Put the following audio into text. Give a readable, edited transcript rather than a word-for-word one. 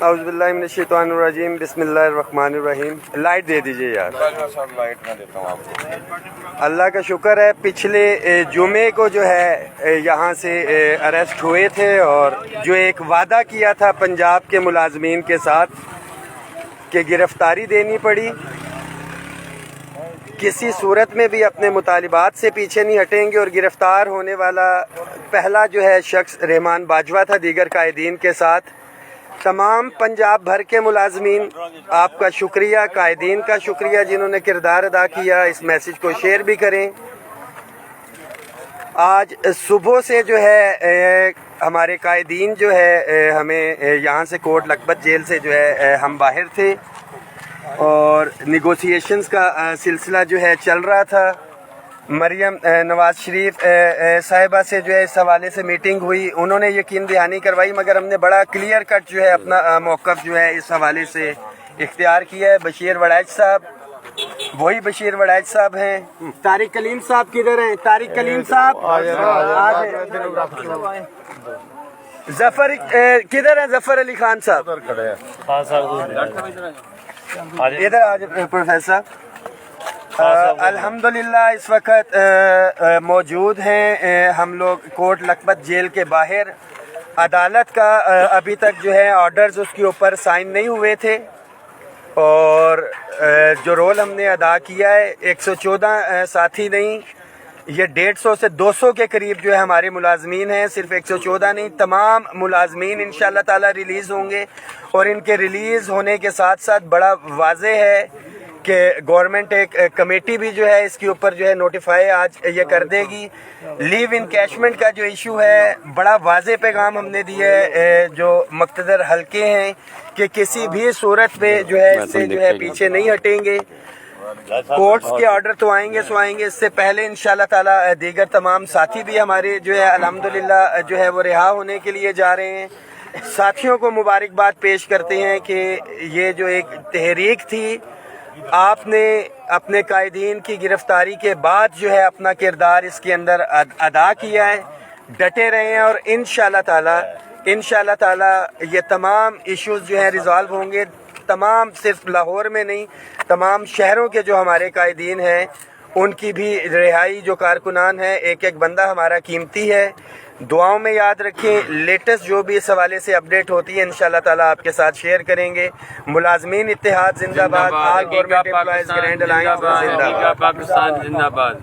اعوذ باللہ من الشیطان الرجیم، بسم اللہ الرحمن الرحیم۔ لائٹ دے دیجئے یار، لائٹ میں دیتا ہوں آپ کو۔ اللہ کا شکر ہے پچھلے جمعے کو جو ہے یہاں سے اریسٹ ہوئے تھے، اور جو ایک وعدہ کیا تھا پنجاب کے ملازمین کے ساتھ کہ گرفتاری دینی پڑی، کسی صورت میں بھی اپنے مطالبات سے پیچھے نہیں ہٹیں گے، اور گرفتار ہونے والا پہلا جو ہے شخص رحمان باجوہ تھا دیگر قائدین کے ساتھ۔ تمام پنجاب بھر کے ملازمین آپ کا شکریہ، قائدین کا شکریہ جنہوں نے کردار ادا کیا۔ اس میسج کو شیئر بھی کریں۔ آج صبح سے جو ہے ہمارے قائدین جو ہے ہمیں یہاں سے کوٹ لکھپت جیل سے جو ہے ہم باہر تھے، اور نیگوسیشنز کا سلسلہ جو ہے چل رہا تھا۔ مریم نواز شریف صاحبہ سے جو ہے اس حوالے سے میٹنگ ہوئی، انہوں نے یقین دہانی کروائی، مگر ہم نے بڑا کلیئر کٹ جو ہے اپنا موقف جو ہے اس حوالے سے اختیار کیا ہے۔ بشیر وڑائچ صاحب، وہی بشیر وڑائچ صاحب ہیں۔ طارق کلیم صاحب کدھر ہیں؟ طارق کلیم صاحب ظفر کدھر ہیں؟ ظفر علی خان صاحب ادھر آج پروفیسر الحمدللہ اس وقت موجود ہیں ہم لوگ کوٹ لکھپت جیل کے باہر۔ عدالت کا ابھی تک جو ہے آرڈرز اس کے اوپر سائن نہیں ہوئے تھے، اور جو رول ہم نے ادا کیا ہے 114 ساتھی نہیں، یہ 150 سے 200 کے قریب جو ہے ہمارے ملازمین ہیں، صرف 114 نہیں، تمام ملازمین انشاءاللہ تعالی ریلیز ہوں گے۔ اور ان کے ریلیز ہونے کے ساتھ ساتھ بڑا واضح ہے کہ گورنمنٹ ایک کمیٹی بھی جو ہے اس کے اوپر جو ہے نوٹیفائی آج یہ کر دے گی۔ لیو انکیشمنٹ کا جو ایشو ہے، بڑا واضح پیغام ہم نے دیا ہے جو مقتدر حلقے ہیں کہ کسی بھی صورت میں جو ہے اس سے جو ہے پیچھے نہیں ہٹیں گے۔ کورٹس کے آرڈر تو آئیں گے سو آئیں گے، اس سے پہلے انشاءاللہ تعالی دیگر تمام ساتھی بھی ہمارے جو ہے الحمدللہ جو ہے وہ رہا ہونے کے لیے جا رہے ہیں۔ ساتھیوں کو مبارکباد پیش کرتے ہیں کہ یہ جو ایک تحریک تھی، آپ نے اپنے قائدین کی گرفتاری کے بعد جو ہے اپنا کردار اس کے اندر ادا کیا ہے، ڈٹے رہے ہیں، اور انشاءاللہ تعالی یہ تمام ایشوز جو ہیں ریزالو ہوں گے۔ تمام صرف لاہور میں نہیں، تمام شہروں کے جو ہمارے قائدین ہیں ان کی بھی رہائی، جو کارکنان ہیں، ایک ایک بندہ ہمارا قیمتی ہے۔ دعاؤں میں یاد رکھیں، لیٹسٹ جو بھی اس حوالے سے اپڈیٹ ہوتی ہے انشاءاللہ تعالی آپ کے ساتھ شیئر کریں گے۔ ملازمین اتحاد زندہ باد، آل گورنمنٹ امپلائیز گرینڈ الائنس زندہ باد۔ پاکستان زندہ باد۔